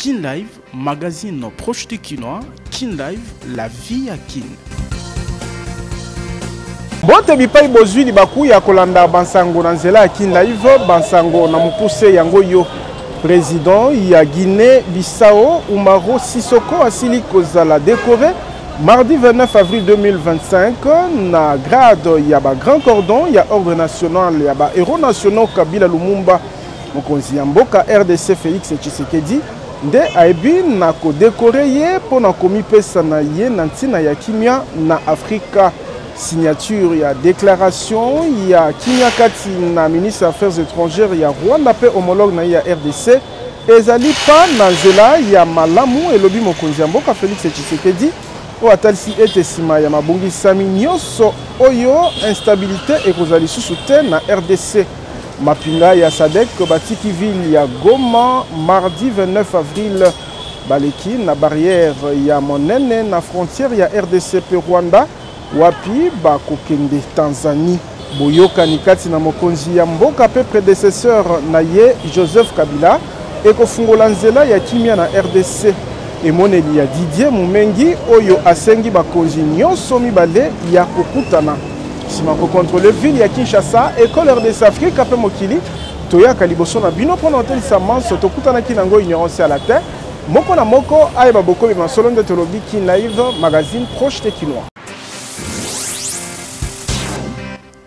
Kin Live, magazine proche de Kinois. Kin Live, la vie à Kin. Bote bipai bozwi libaku ya kolanda bansango na nzela ya Kin Live, bansango na mupuse yango yo. Président ya Guinée Bissau Umaro Sissoko asili kozala décoré mardi 29 avril 2025 na grade ya ba grand cordon ya ordre national ya ba héros nationaux Kabila Lumumba mokonzi ya mboka RDC Félix Tshisekedi nde aibi na ko décoré ye pona komipesa na ye na ntina ya kimia na Afrika. Signature ya déclaration ya kimia kati na ministre affaires étrangères ya Rwanda pe homologue na ya RDC ezali pa na nzela ya malamu elobi mokonzi ya mboka Félix Tshisekedi o atalisi ete sima ya mabongisami nyonso oyo instabilité ekozali susu te na RDC. Mapinga ya Sadek batiki ville ya Goma mardi 29 avril baleki na barrière ya monene na frontière ya RDC pe Rwanda wapi bakokende Tanzanie. Boyokani kati na mokonzi ya mboka pe prédécesseur na ye Joseph Kabila ekofungola nzela ya kimia na RDC. Emoneli ya Didier Mumengi oyo asengi bakonzi nyonso mibale ya kokutana sima ko contrôler ville ya Kinshasa école RDC Afrique pe mokili toyaka liboso na bino pona hotelisa manso tokutana kinango ignorance à la terre moko na moko ayeba boko be masolo nde tolobi Kin Live magazine proche de Kinois.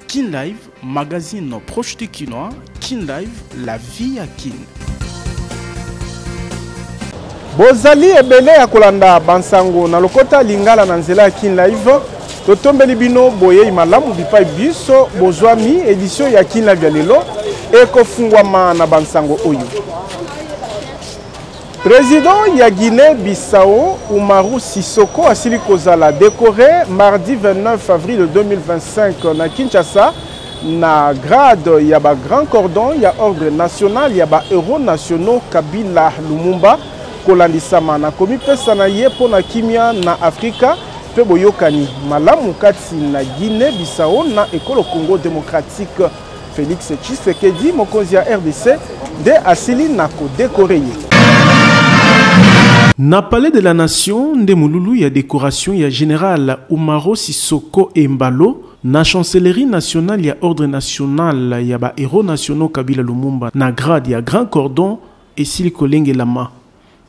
Kin Live, magazine proche de Kinois. Kin Live, la vie à Kin. Bozali ebele ya kolanda bansango na lokota lingala na nzela ya Kin Live. Totombeli bino boye malamu bipai biso bozwami édition ya Kin Live ya lelo ekofungwama na bansango oyo. Président ya Guinée Bissau Umaro Sissoko asili kozala décoré mardi 29 avril 2025 na Kinshasa na grade ya ba grand cordon ya ordre national ya ba héros nationaux Kabila Lumumba kolandisama na komipesa na ye pona kimia na Afrika pe boyokani malamu kati na Guinée Bissau na ekolo Congo démocratique. Félix Tshisekedi mokonzi ya RDC de asili na ko décoré. Na palais de la nation, nde mululu ya décoration ya général Umaro Sissoko Embalo, na chancellerie nationale ya ordre national ya ba héros nationaux Kabila Lumumba, na grade ya grand cordon et sili kolenge lama.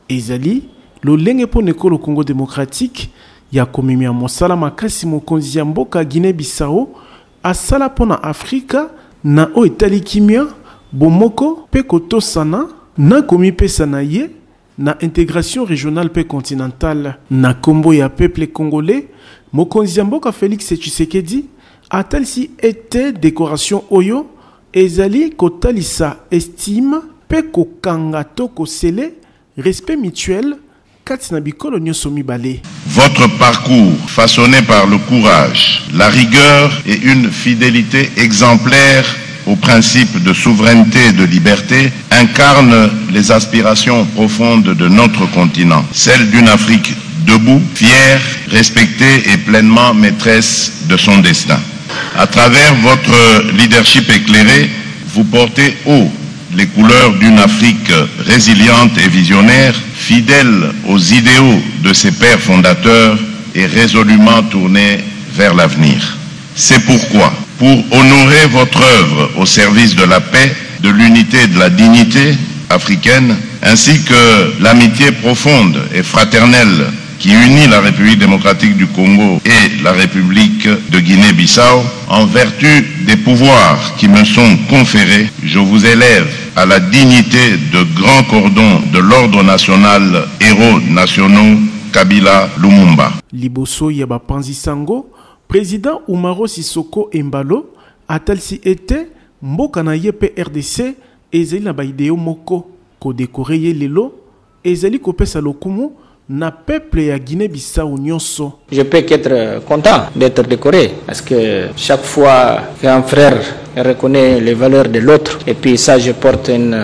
Ezali, lo lenge po nekolo Congo démocratique, ya komimia mosala makasi mokonzi ya mboka Guinée Bissau, asala pona Afrika, na o etali kimia, bomoko, pe kotosana, na komipesa na ye, na intégration régionale pe continentale na kombo ya peuple congolais mokonzi ya mboka Félix Tshisekedi atalisi ete décoration oyo ezali kotalisa estime pe kokanga to kosele respect mutuel kati na bikolo nyonso mibale. Votre parcours façonné par le courage, la rigueur et une fidélité exemplaire au principe de souveraineté et de liberté, incarne les aspirations profondes de notre continent, celle d'une Afrique debout, fière, respectée et pleinement maîtresse de son destin. À travers votre leadership éclairé, vous portez haut les couleurs d'une Afrique résiliente et visionnaire, fidèle aux idéaux de ses pères fondateurs et résolument tournée vers l'avenir. C'est pourquoi, pour honorer votre œuvre au service de la paix, de l'unité et de la dignité africaine, ainsi que l'amitié profonde et fraternelle qui unit la République démocratique du Congo et la République de Guinée-Bissau, en vertu des pouvoirs qui me sont conférés, je vous élève à la dignité de grand cordon de l'ordre national héros nationaux Kabila Lumumba. Liboso Yaba Panzisango, président Umaro Sissoko Embalo atalisi ete mboka na ye pe RDC ezali na ba ideo moko ko décorer ye lelo ezali ko pesa lokumu na peuple ya Guinée-Bissau nyonso. Je peux qu'être content d'être décoré parce que chaque fois qu'un frère reconnaît les valeurs de l'autre et puis ça je porte une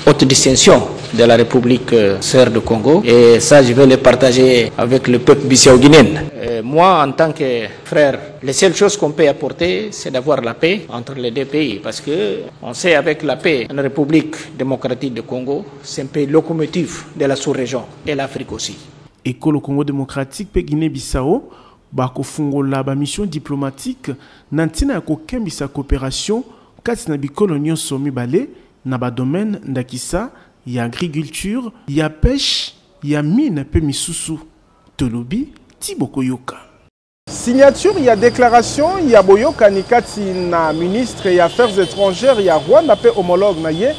haute distinction de la République sœur du Congo. Et ça, je vais le partager avec le peuple bissau-guinéen. Moi, en tant que frère, les seules choses qu'on peut apporter, c'est d'avoir la paix entre les deux pays. Parce que on sait avec la paix, la République démocratique du Congo, c'est un pays locomotive de la sous-région et l'Afrique aussi. École Congo démocratique pe Guinée-Bissau bako fungola ba mission diplomatique nantina ya kokembisa coopération kati na bikolo nyonso mibale na ba domaine ndakisa ya agriculture ya pêche ya mine pe misusu tolobi Tiboko Yoka. Signature ya déclaration ya boyoka ni kati na ministre ya affaires étrangères ya Rwanda pe homologue na ye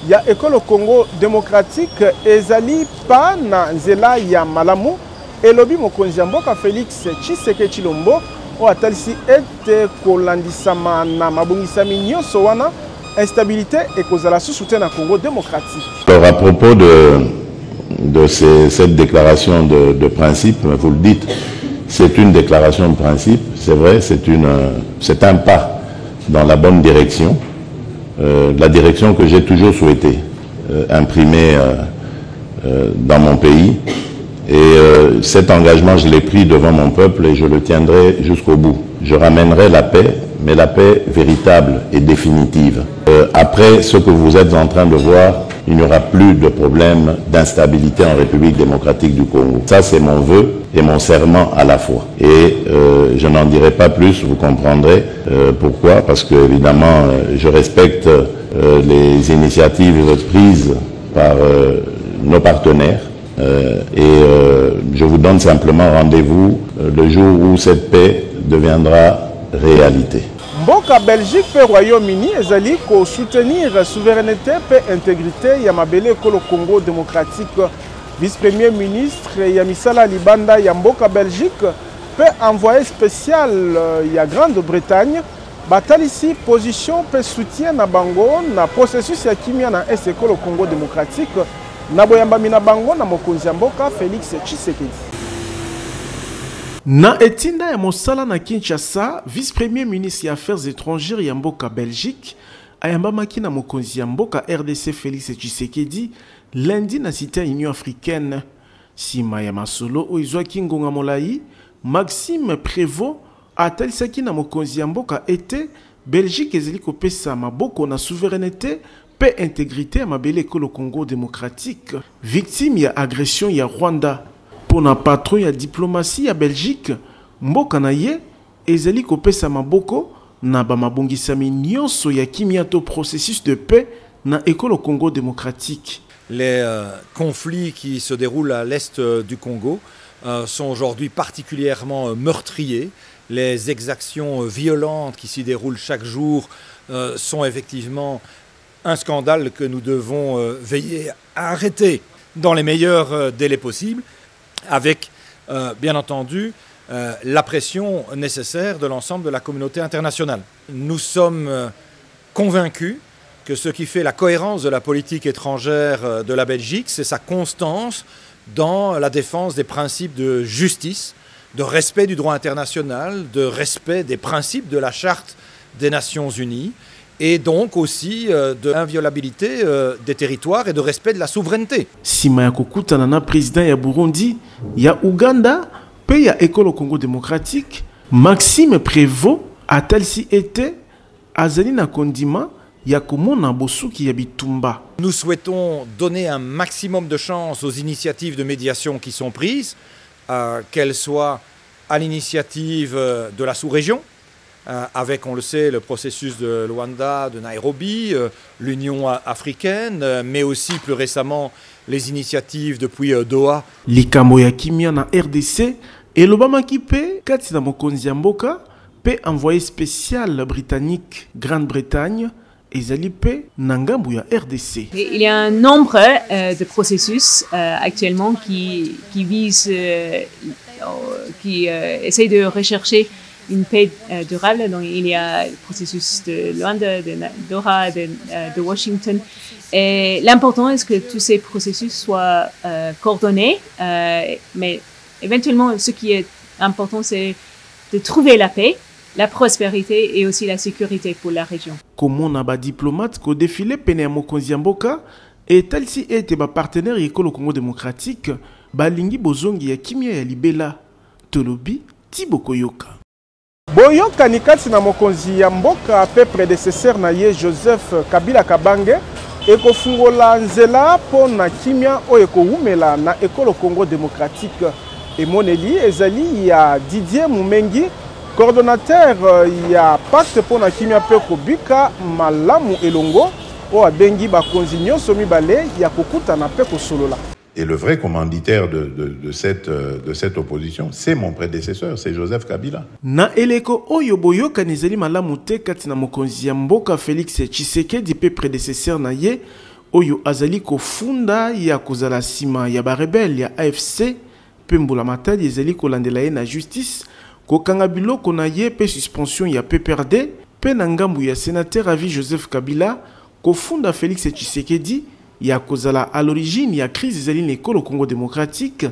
ya École Congo démocratique ezali pa na nzela ya malamu elobi mokonzi ya mboka Félix Tshisekedi Tshilombo o atalisi ete kolandisama na mabongisami nyonso wana instabilité ekozala soutien na Congo démocratique. Alors à propos de cette déclaration de principe, vous le dites, c'est une déclaration de principe, c'est vrai, c'est un pas dans la bonne direction. La direction que j'ai toujours souhaité imprimer dans mon pays. Et cet engagement, je l'ai pris devant mon peuple et je le tiendrai jusqu'au bout. Je ramènerai la paix, mais la paix véritable et définitive. Après ce que vous êtes en train de voir, il n'y aura plus de problème d'instabilité en République démocratique du Congo. Ça, c'est mon vœu et mon serment à la fois. Et je n'en dirai pas plus, vous comprendrez pourquoi. Parce que, évidemment, je respecte les initiatives prises par nos partenaires. Et je vous donne simplement rendez-vous le jour où cette paix deviendra réalité. Mboka Belgique pe Royaume-Uni ezali ko soutenir souveraineté pe intégrité ya mabele École Congo démocratique. Vice-premier ministre ya misala libanda ya Mboka Belgique pe envoyé spécial ya Grande-Bretagne batalisi position pe soutien na bango na processus ya kimia na École Congo démocratique na boyambami na bango na mokonzi ya mboka Félix Tshisekedi. Na etinda ya mosala na Kinshasa, vice-premier ministre ya affaires étrangères ya mboka Belgique ayambamaki na mokonzi ya mboka RDC Félix Tshisekedi lundi na cité ya Union africaine. Sima ya masolo oizwaki ngonga molai, Maxime Prévost atalisaki na mokonzi ya mboka ete Belgique ezali kopesa maboko na souveraineté pe intégrité ya mabele École Congo démocratique, victime ya agression ya Rwanda. Pour na patron ya diplomatie ya Belgique, mboka na ye ezali kopesa maboko na ba mabongisami nyonso ya kimiato processus de paix na École Congo démocratique. Les conflits qui se déroulent à l'est du Congo sont aujourd'hui particulièrement meurtriers. Les exactions violentes qui s'y déroulent chaque jour sont effectivement un scandale que nous devons veiller à arrêter dans les meilleurs délais possibles, avec bien entendu la pression nécessaire de l'ensemble de la communauté internationale. Nous sommes convaincus que ce qui fait la cohérence de la politique étrangère de la Belgique, c'est sa constance dans la défense des principes de justice, de respect du droit international, de respect des principes de la Charte des Nations Unies, et donc aussi de l'inviolabilité des territoires et de respect de la souveraineté. Sima ya kokutana na président ya Burundi, ya Uganda, pe ya École Congo démocratique, Maxime Prévost atalisi ete azali na kondima ya komona bosuki ya bitumba. Nous souhaitons donner un maximum de chance aux initiatives de médiation qui sont prises, qu'elles soient à l'initiative de la sous-région, avec, on le sait, le processus de Luanda, de Nairobi, l'Union africaine, mais aussi plus récemment les initiatives depuis Doha. Likambo ya kimia na RDC, elobamaki pe kati na mokonzi ya mboka, pe envoyé spécial britannique Grande-Bretagne, ezali pe na ngambu ya RDC. Il y a un nombre de processus actuellement qui visent, qui essayent de rechercher une paix durable. Donc, il y a le processus de Luanda, de Doha, de Washington. Et l'important est que tous ces processus soient coordonnés. Mais éventuellement, ce qui est important, c'est de trouver la paix, la prospérité et aussi la sécurité pour la région. Comme on a ba diplomate ko défilé pene ya mokonzi ya mboka, etalisi ete bapartenaire ekolo Congo démocratique balingi bozongi ya kimia ya libela tolobi tibokoyoka. Boyokani kati na mokonzi ya mboka pe prédécesseur na ye Joseph Kabila Kabange ekofungola nzela po na kimia oyo ekowumela na ekolo Congo démocratique. Emoneli ezali ya Didier Mumengi, coordonnateur ya pacte po na kimia pe kobika malamu elongo o abengi bakonzi nyonso mibale ya kokutana pe kosolola. Et le vrai commanditaire de cette opposition, c'est mon prédécesseur, c'est Joseph Kabila. Na eleko oyo boyoka nizeli malamu te kati na mokonzi ya mboka Félix Tshisekedi pe prédécesseur na ye oyo azali kofunda ya kozala sima ya barebelle ya AFC pe mbula matadi ezali kolandela ye na justice kokanga biloko na ye pe suspension ya PPRD pe na ngambu ya sénateur avi Joseph Kabila kofunda Félix Tshisekedi ya kozala à l'origine ya crise ezali l'école au Congo démocratique.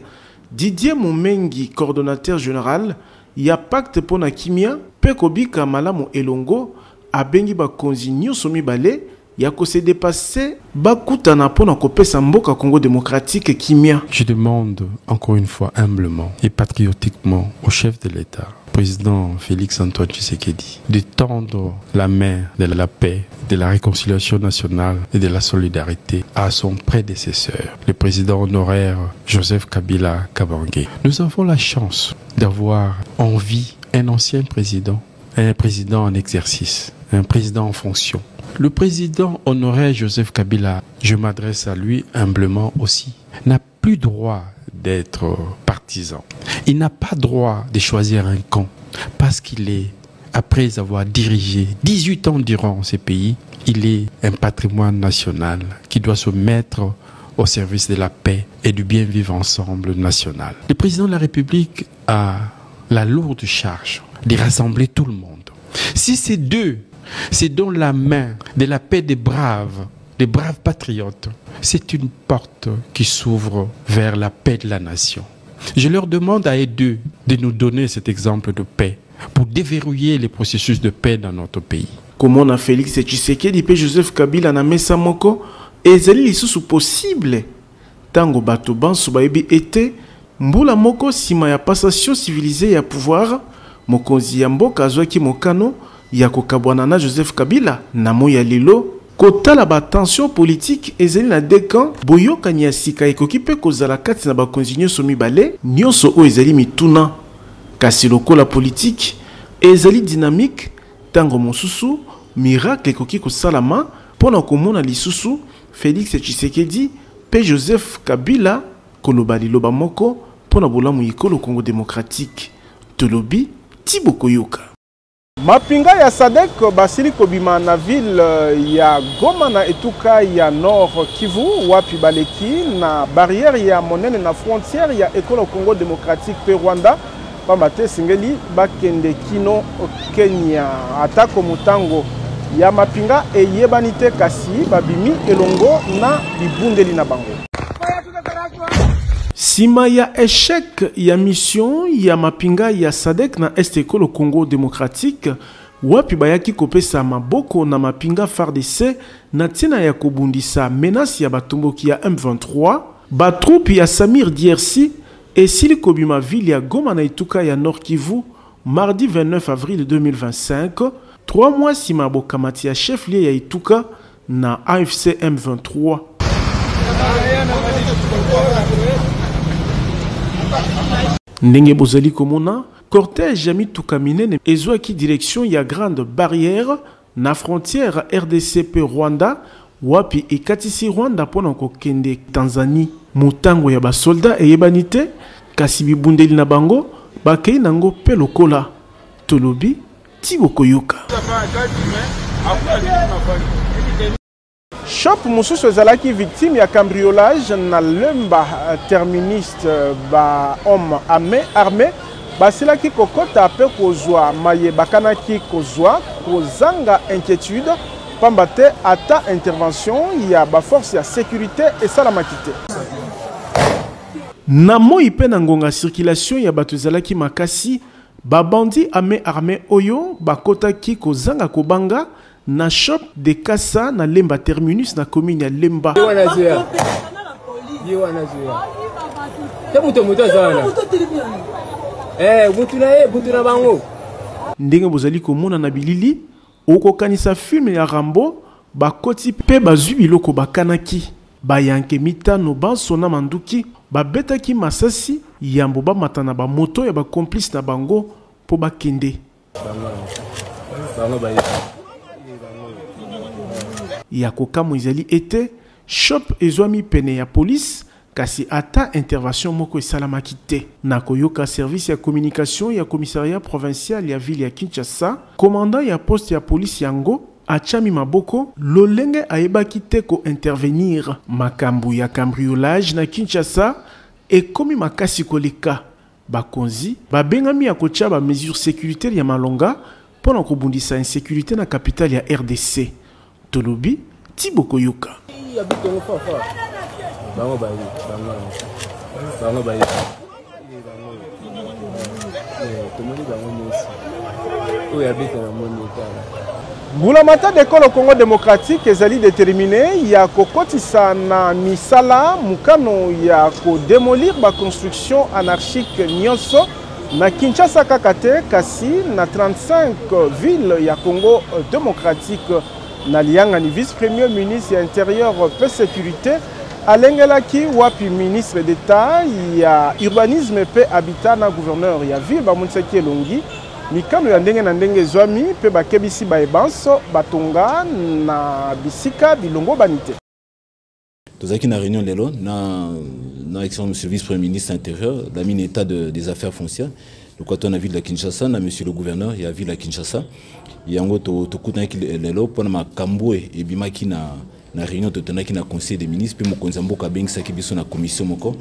Didier Mumengi, coordonnateur général ya pacte pona kimia pe kobika malamu elongo abengi bakonzi nyonso mibale ya kose dépasser bakutana pona kopesa mboka Congo démocratique kimia. Je demande encore une fois humblement et patriotiquement au chef de l'État, président Félix Antoine Tshisekedi, de tendre la main de la paix, de la réconciliation nationale et de la solidarité à son prédécesseur, le président honoraire Joseph Kabila Kabange. Nous avons la chance d'avoir en vie un ancien président, un président en exercice, un président en fonction. Le président honoraire Joseph Kabila, je m'adresse à lui humblement aussi, n'a plus droit d'être partisan. Il n'a pas droit de choisir un camp parce qu'il est, après avoir dirigé 18 ans durant ces pays, il est un patrimoine national qui doit se mettre au service de la paix et du bien vivre ensemble national. Le président de la République a la lourde charge de rassembler tout le monde. Si ces deux, c'est dans la main de la paix des braves patriotes, c'est une porte qui s'ouvre vers la paix de la nation. Je leur demande à eux deux de nous donner cet exemple de paix pour déverrouiller les processus de paix dans notre pays. Comment on a Félix Tshisekedi et Joseph Kabila na mesa moko ezali lisusu possible tango bato banso bayebi ete mbula moko sima ya passation civilisée ya pouvoir mokonzi ya mboka azwaki mokano ya kokabwana na Joseph Kabila na moya lelo kotala ba tension politique ezali na dekan boyokani ya sika ekoki pe kozala kati na bakonzi nyonso mibale nyonso oyo ezali mituna kasi lokola politique ezali dynamique tango mosusu miracle ekoki kosalama pona komona lisusu Félix Tshisekedi pe Joseph Kabila koloba liloba moko pona bolamu yikolo Congo démocratique tolobi tibokoyoka. Mapinga ya Sadek basili kobima na ville ya Goma na etuka ya Nord Kivu wapi baleki na barrière ya monene na frontière ya ekolo Congo démocratique pe Rwanda pambate singeli bakende kino Kenya atako mutango ya mapinga eyebanite kasi babimi elongo na bibundeli na bango. Sima ya échec ya mission ya mapinga ya Sadek na Est ekolo Congo démocratique wapi bayaki kopesa maboko na mapinga FARDC na tina ya kobundisa menace ya batomboki ya M23 batroupe ya Samir DRC esili kobima ville ya Goma na etuka ya Nord Kivu mardi 29 avril 2025 3 mois sima bokamati ya chef-lieu ya etuka na AFC M23. Ndenge bozali komona cortège yami tukaminene ezwaki direction ya grande barrière na frontière RDC pe Rwanda wapi ekatisi Rwanda pona kokende Tanzanie mutango ya basoldat eyebanite kasi bibundeli na bango bakei nango pe lokola tolobi tibokoyoka. Shop mususu ezalaki victime ya cambriolage na lemba terministe ba homme armé basilaki kokota pe kozwa maye bakanaki kozwa kozanga inquiétude pambate ata intervention ya ba force ya sécurité et salamakité. Na moi pe na ngonga circulation ya bato ezalaki makasi babandi armé oyo bakotaki kozanga kobanga na shop de Kassa na Lemba terminus na commune ya Lemba. Ndenge bozali komona na bilili okokanisa film ya Rambo bakoti pe bazwi biloko bakanaki bayanke mitano basona manduki babetaki masasi yambo bamatana ba moto ya ba complice na bango po bakende ya kokamu ezali ete shop ezwami pene ya police kasi ata intervention moko esalamaki te na koyoka service ya communication ya commissariat provincial ya ville ya Kinshasa commandant ya poste ya police yango achami maboko lolenge ayebaki te ko intervenir makambo ya cambriolage na Kinshasa ekomi makasi koleka bakonzi babengami ya kotia ba mesures sécuritaires ya malonga pona kobundisa insécurité na capitale ya RDC tolobi Tiboko Yoka. Mbulamata d'école Congo démocratique ezali déterminé ya kokotisa na misala mukano ya ko démolir ba construction anarchique nyonso na Kinshasa kakate kasi na 35 villes ya Congo démocratique na lianga ni vice-premier ministre ya intérieur et sécurité alengelaki wapi ministre d'état ya urbanisme pe habitat na gouverneur ya ville bamunsaki elongi mikano ya ndenge na ndenge zwami pe bakebisi baebanso batonga na bisika bilongo banite. Tozaki na réunion lelo na excellent monsieur vice-premier ministre intérieur la mine état des affaires foncières le canton na ville de Kinshasa na monsieur le gouverneur ya ville de Kinshasa yango to kutanaki lelo pona makambo e bimaki na réunion totonaki na conseil des ministres pe mokonzi mboka bengisaki biso na commission moko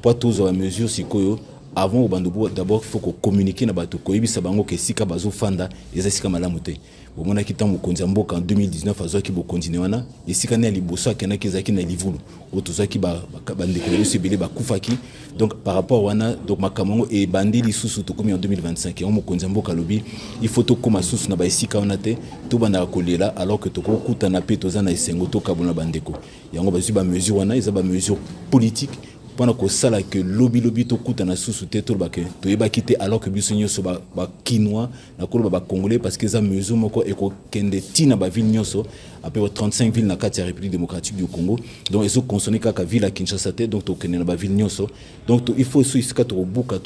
po tozo la mesure sikoyo avant au bandobo d'abord il faut communiquer na bato koyebisa bango ke sika bazo fanda eza sika malamu te bomona ki tango konzi mboka en 2019 azoki bo continuer wana esika na liboso akena kezaki na livulu otozaki ba ndekolo sebele ba kufaki donc par rapport wana donc makamongo e bandeli susu to komi en 2025 et on konzi mboka lobi il faut to koma susu na ba esika wana te to bana kolela alors que to ko kuta na pe toza na esengo to kabona bandeko yango bazwi ba mesure wana eza ba mesure politique pendant que ça là que lobby to kuta na susu te to bake to yeba kité alors que biso nyoso ba kinois na ko ba congolais parce que za mesure moko e ko kende tina ba ville nyoso après 35 villes na kati ya République démocratique du Congo donc ils ont consommé kaka ville à Kinshasa te donc to kende na ba ville nyoso donc il faut so isika to buka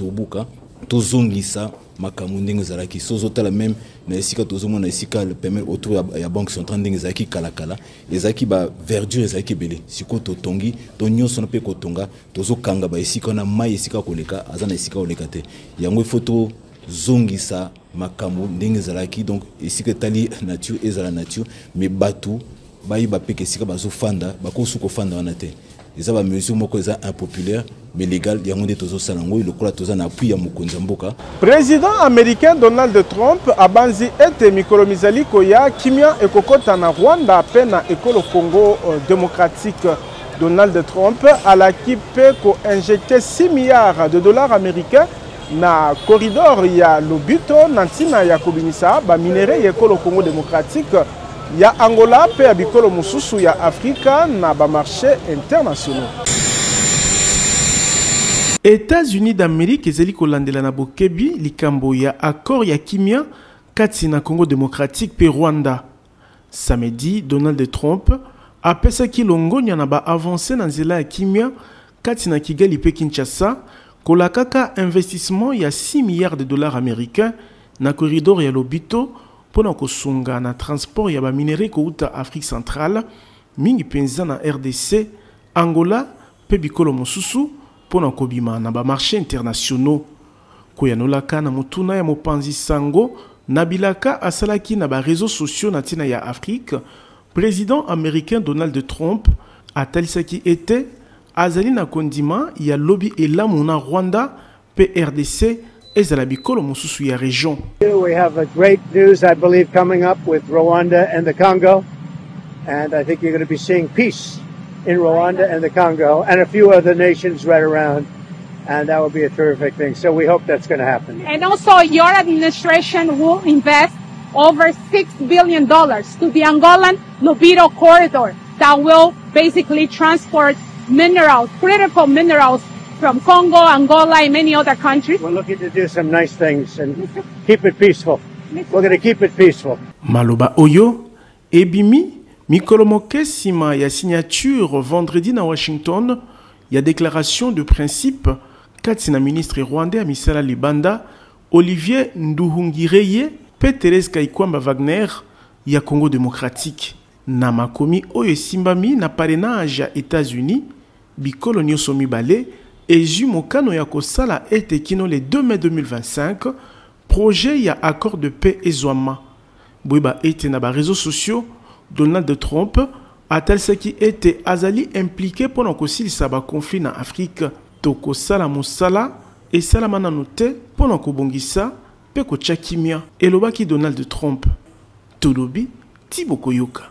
to zongisa makamu ndenge zalaki sozo tala même na esika tozomo na esika le permet autour ya banque centrale ndenge zaki kala ezaki ba verdure ezaki belé siko to tongi to nyoso na pe ko tonga tozo kanga ba esika na mai esika koleka azana esika oleka te yango photo zongisa makamu ndenge zalaki donc esika tali nature ezala nature mais batu bayi ba peke esika bazo fanda bakosu ko fanda wana te eza ba mesure moko eza impopulaire mais légal yango nde tozo salango le kola toza na appui ya mokonzi mboka. Président américain Donald Trump abanzi ete mikolo mizali koya kimia ekokota na Rwanda pe na ekolo Congo démocratique. Donald Trump alaki pe ko injecter 6 milliards de dollars américains na corridor ya Lobito na ntina ya kobimisa ba minere ya ekolo Congo démocratique ya Angola pe ya bikolo mususu ya Afrika na ba marché internationaux. États-Unis d'Amérique ezali kolandela na bokebi likambo ya accord ya kimia kati na Congo démocratique pe Rwanda. Samedi, Donald Trump apesaki longonya na ba avancé na nzela ya kimia kati na Kigali pe Kinshasa kolakaka investissement ya 6 milliards de dollars américains na corridor ya Lobito pona kosunga na transport ya ba minere kouta Afrique centrale mingi penza na RDC, Angola pe bikolo mosusu pona kobima na ba marché internationaux koyanolaka na mutuna ya mopanzi sango nabilaka asalaki na ba réseaux sociaux na tina ya Afrique. Président américain Donald Trump atalisaki ete azali na kondima ya lobby elamu na Rwanda pe RDC ezala bikolo mosusu ya région. We have a great news I believe coming up with Rwanda and the Congo, and I think you're going to be seeing peace in Rwanda and the Congo and a few other nations right around, and that will be a terrific thing. So we hope that's going to happen. And also your administration will invest over $6 billion to the Angolan Lobito corridor that will basically transport minerals, critical minerals from Congo, Angola, and many other countries. We're looking to do some nice things and keep it peaceful. We're going to keep it peaceful. Maloba Oyo, Ebimi, Mikolo Moke sima ya signature vendredi na Washington, ya déclaration de principe katina ministre rwandais Amisala Libanda, Olivier Nduhungireye, pe Thérèse Kaikwamba Wagner, ya Congo démocratique. Na makomi oyo simbami na parrainage ya États-Unis, bikolo nyoso mibale, eju mokano ya kosala ete kino le 2 mai 2025, projet ya accord de paix ezwama. Boiba ete na ba réseaux sociaux, Donald Trump a-t-elle ce qui était azali impliqué pendant kosilisa ba conflit na Afrique, toko sala mosala et salamana note pendant kobongisa pe ko chakimia. Elobaki Donald Trump. Tolobi Tiboko Yoka.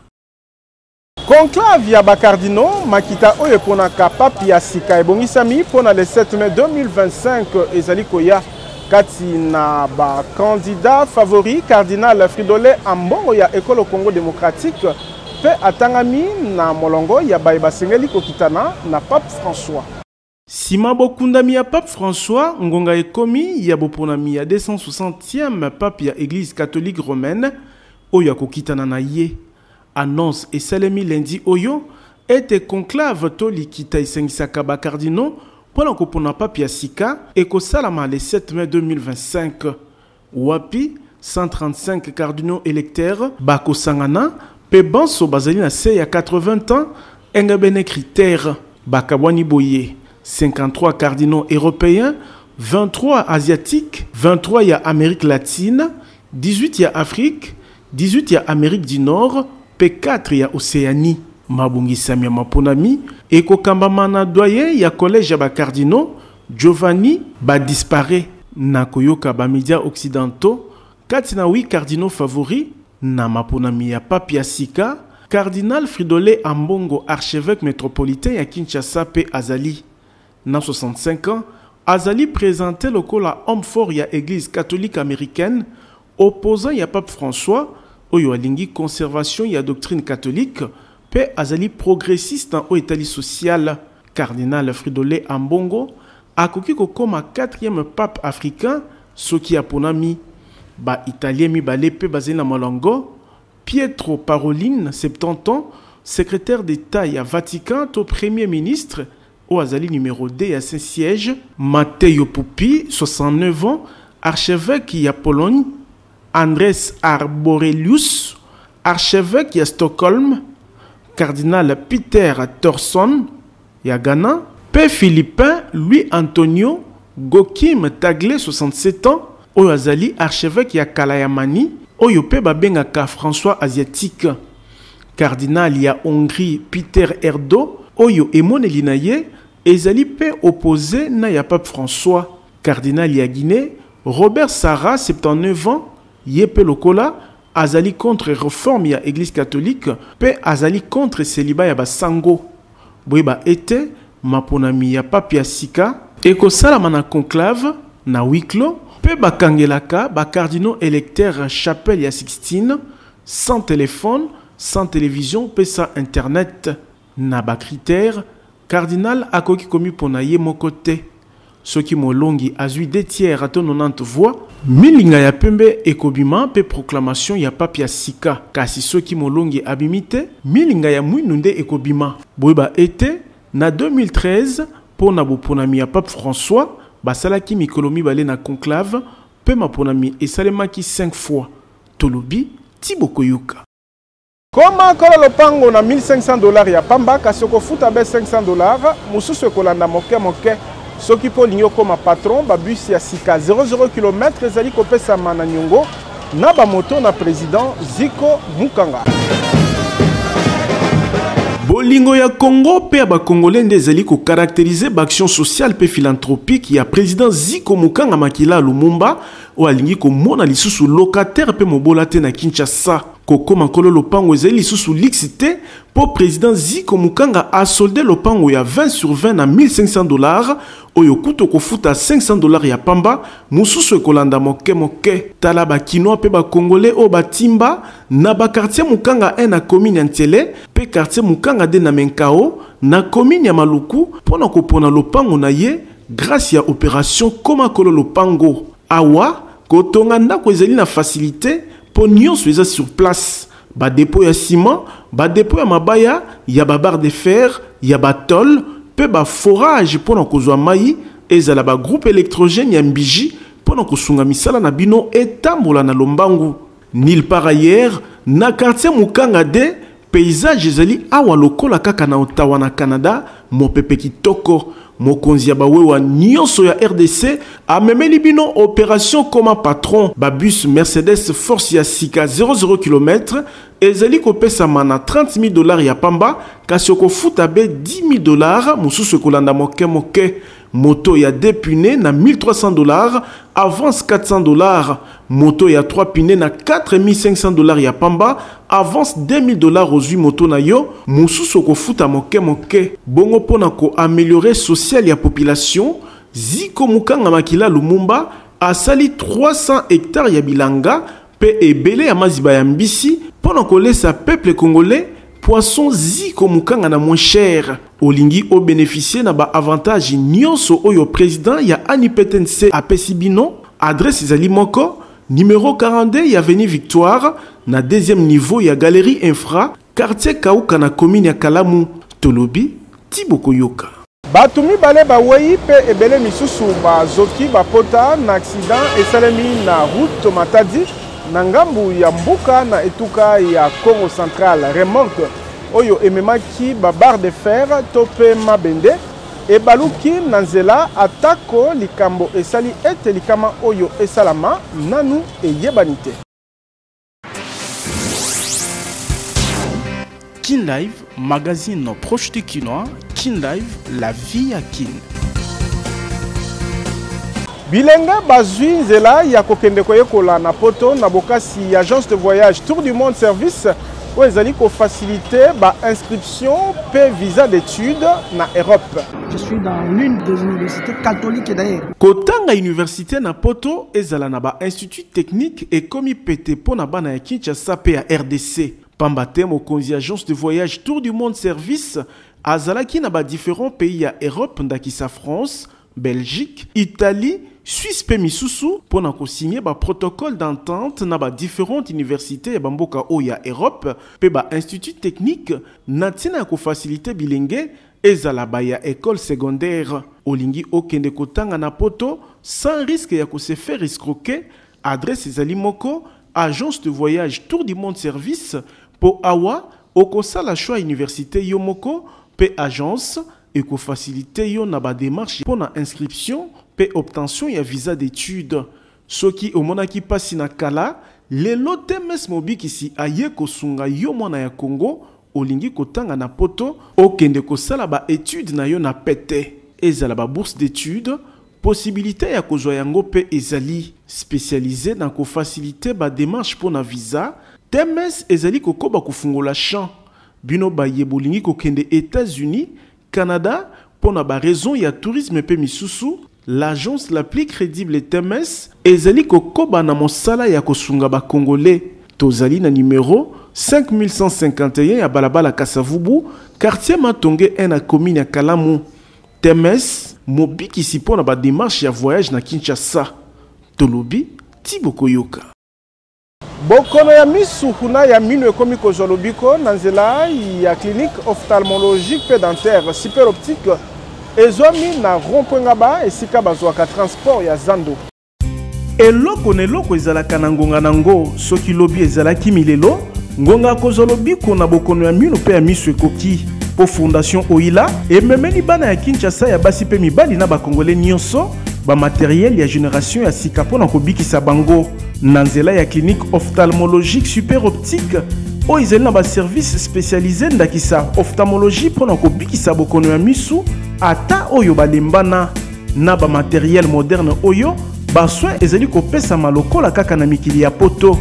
Conclave ya bakardino makita oyo ponaka papi ya sika ebongisami pona le 7 mai 2025 ezali koya kati na ba candidat favori cardinal Fridolin Ambongo ya Ekolo Congo démocratique pe atangami na molongo ya bayeba sengeli kokitana na Pape François. Sima bokundami ya Pape François, ngonga ekomi ya boponami ya 260e pape ya Église catholique romaine oyo kokitana na ye. Annonce et salemi lundi oyo était conclave to likita isengisaka ba cardinaux pour kopona pape ya sika et ko salama le 7 mai 2025. Wapi 135 cardinaux électeurs bako sangana pe banso bazali na se ya 80 ans engabene critère bakabwani boye 53 cardinaux européens, 23 asiatiques, 23 ya Amérique latine, 18 ya Afrique, 18 ya Amérique du Nord, P4 ya Océanie. Mabungi Samia Maponami, Eko Kambamana doyen ya collège ya ba cardinaux, Giovanni ba disparaît. Nakoyoka ba médias occidentaux, katina 8 cardinaux favoris, na Maponami ya Pape ya Sika, cardinal Fridolin Ambongo, archevêque métropolitain ya Kinshasa pe Azali. Na 65 ans, Azali présentait le cola homme fort ya Église catholique américaine, opposant ya Pape François, oyo alingi conservation ya doctrine catholique, pe Azali progressiste en Italie sociale. Cardinal Fridolin Ambongo, akoki kokoma 4e pape africain, soki aponami, ba italien mi balé pe basé na Malongo, Pietro Parolin, 70 ans, secrétaire d'État ya Vatican, to premier ministre, au Azali numéro 2 à Saint-Siège, Matteo Pupi, 69 ans, archevêque ya Pologne, Andrés Arborelius, archevêque ya Stockholm, cardinal Peter Thorson, ya Ghana, Père Philippin Louis Antonio Gokim Tagle, 67 ans, Oyo Azali, archevêque ya Kalayamani, Oyo Pe Babengaka François asiatique, cardinal ya Hongrie Peter Erdo, Oyo Emone Linaye, Ezali Pe opposé na ya Pape François, cardinal ya Guinée, Robert Sarah, 79 ans, Yepe Lokola, Azali contre réforme ya Église catholique, Pe Azali contre célibat ya Basango. Boyeba ete, Maponami ya Pape ya Sika, Eko Salamana conclave, na Wiklo, Pe Bakangelaka, Cardinaux électeurs chapelle ya Sixtine, sans téléphone, sans télévision, Pe sans internet, na critère, cardinal akoki komi pona ye mokote. Soki molongi azui 2 tiers à 90 voix, milinga ya pembe ekobima pe proclamation ya Pape ya Sika. Kasi soki molongi abimite, milinga ya mwinunde ekobima. Boyeba ete, na 2013, pona boponami ya Pape François, basalaki mikolo mibale na conclave, pe maponami esalemaki 5 fois. Tolobi, Tiboko Yoka. Koma kola lopango na $1,500 ya pamba, kasi okofuta be $500, mususu ekolanda moke moke. Soki po linyo koma patron, ba bus ya sika 00 km ezali kopesama na nyongo na ba moto na président Ziko Mukanga. Bolingo ya Congo pe ba Congolais ndezali ko caractériser ba action sociale pe philanthropique ya président Ziko Mukanga makila Lumumba o alingi ko mona lisusu locataire pe mobola te na Kinshasa. Koko Makolo lopango ezali lisusu lixité pour président Ziko Mukanga a soldé lopango ya 20 sur 20 na $1,500 oyo kuto kofuta $500 ya pamba mususu ekolanda moke moke tala ba kinois pe ba congolais o batimba na ba quartier Mukanga 1 na commune Ntiele pe quartier Mukanga 2 na Menkao na commune ya Maluku pona kopona lopango na ye grâce ya opération Komakolo lopango awa kotonga ndako ezali na facilité pour nyonso eza sur place ba dépôt ya ciment ba dépôt ya mabaya ya ba barre de fer ya ba tôle pe ba forage pona kozwa mai ezala ba groupe électrogène ya mbiji pona kosunga misala na bino etambola na lombangu nil par ailleurs na quartier Mukanga de paysage ezali awa lokola kaka na Ottawa na Canada mopepe kitoko mokonzi ya bawewa nyonso ya RDC amemeli bino opération comme patron babus Mercedes force ya sika 00 km ezali kopesama na $30,000 ya pamba kasi okofuta be $10,000 mususu kolanda moke moke moto ya 2 pneus na $1,300 avance $400 moto ya 3 pneus na $4,500 ya pamba avance $2,000 aux moto na yo mususu kofuta moke moke bongo pona ko améliorer social ya population Ziko Mukanga Makila Lumumba asali 300 hectares ya bilanga pe ebele ya maziba ya mbisi pona ko laissa peuple congolais poisson Ziko Mukanga na moins cher olingi o bénéficier na ba avantage nyonso oyo président ya ANIPTNC apesi bino adresse ezali moko numéro 42 ya avenue Victoire na deuxième niveau ya galerie infra quartier Kauka na commune ya Kalamu tolobi Tiboko Yoka bato mibale bawei pe ebele misusu bazoki bapota na accident esalemi na route Matadi na ngambu ya mbuka na etuka ya Congo Central remorque oyo ememaki ba barre de fer to pe mabende ebaluki na nzela atako likambo esali ete likama oyo esalama nanu eyebani te. Kin Live, magazine proche du Kinois. Kin Live, la vie à Kin. Bilenga bazwi nzela ya kokende koyekola na poto na bokasi agence de voyage Tour du Monde Service où ezali ko faciliter ba inscription pe visa d'études na Europe. Je suis dans l'une des universités catholiques d'ailleurs. Kotanga université na poto ezala na ba institut technique et komi pété pona bana ya Kinshasa pe ya RDC. Pambate mokonzi agence de voyage Tour du Monde Service azalaki na ba différents pays ya Europe ndakisa France, Belgique, Italie, Suisse pe misusu pona ko signer ba protocole d'entente na ba différentes universités ya bamboka o ya Europe pe ba institut technique na tina ko faciliter bilenge ezala ba ya école secondaire olingi okende kotanga na poto sans risque ya ko se faire escroquer adresse ezali moko agence de voyage Tour du Monde Service po awa okosala choix université yo moko pe agence et ko faciliter yo na ba démarche pour na inscription pe obtention ya visa d'études soki omonaki pasi na kala lelo temes mobiki si aye kosunga yo mwana ya Congo olingi kotanga na poto okende kosala ba études na yo na pete ezala ba bourse d'études possibilité ya kozwa yango pe ezali spécialisé na ko faciliter ba démarche pour na visa temes ezali kokoba kufungola champ bino ba yebolingi kokende États-Unis Canada pour na ba raison ya tourisme pe misusu l'agence la plus crédible TMS ezali kokoba na mosala ya kosunga ba congolais tozali na numéro 5151 ya balabala Kasavubu quartier Matonge 1 na commune ya Kalamu TMS mobiki si pona ba démarche ya voyage na Kinshasa tolobi Tiboko Yoka bokono ya misu kuna ya mino ekomi kozwa lobiko na nzela ya clinique ophtalmologique pe dentaire super optique ezwami na rond-point ngaba esika bazwaka transport ya zando eloko na eloko ezalaka na ngonga nango soki lobi ezalaki milelo ngonga kozwa lobiko na bokono ya mino pe ya misu ekoki po fondation Oila ememeli bana ya Kinshasa ya basi pe mibali na bakongole nyonso ba matériel ya génération ya sika pona kobikisa bango na nzela ya clinique ophtalmologique super optique o ezali na ba service spécialisé ndakisa ophtalmologie pona kobikisa bokono ya misu ata oyo balembana na ba matériel moderne oyo ba soin ezali kopesa malokola kaka na mikili ya poto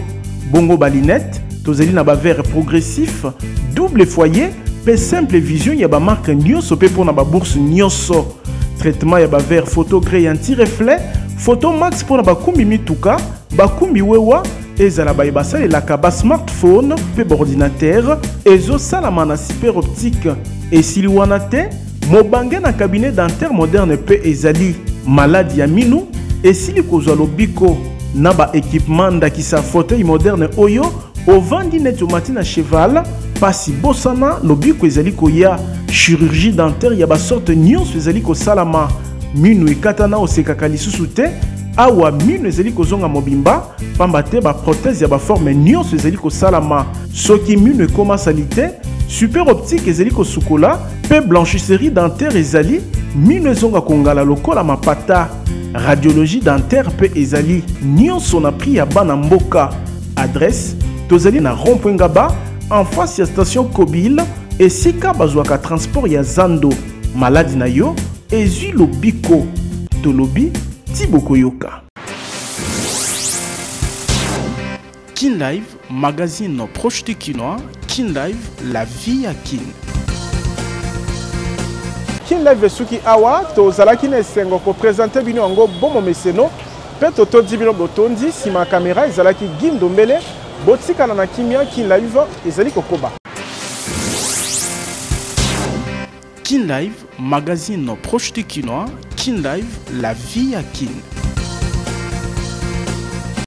bongo ba lunette tozali na ba verre progressif double foyer pe simple vision ya ba marque nyonso pe pour na ba bourse nyonso. Traitement ya ba verre photo gré anti-reflet, photo max pour na ba kumbi mituka, ba kumbi wewa ezala ba ebasa elaka ba smartphone pe ordinateur ezo salama na super optique. Et sili wana te mobange na cabinet dentaire moderne pe ezali maladi ya minu esili kozwa lobiko na ba équipement ndakisa fauteuil moderne oyo ovandi netomati na cheval pasi bosana lobiko ezali koya chirurgie dentaire ya ba sorte nyonso ezali kosalama minu ekatana osekaka lisusu te awa minu ezali kozonga mobimba pamba te ba prothèse ya ba forme nyonso ezali kosalama soki minu ekoma salite super optique ezali kosukola pe blanchisserie dentaire ezali minu ezonga kongala lokola mapata radiologie dentaire pe ezali nyonso na prix ya bana mboka. Adresse tozali na rond-point Ngaba en face ya station Kobile esika bazwaka transport ya Zando. Maladi na yo ezwi lobiko tolobi Tiboko Yoka. Kin Live, magazine proche du Kinois. Kin Live, la vie à Kin. Kin Live suki awa tozalaki na esengo ko présenter bino yango bomo meseno pe toto di bino botondi sima caméra ezalaki Gindo Mbele botikana na kimia. Kin Live ezali kokoba. Kin Live, magazine proche du Kinois. Kin Live, la vie à Kin.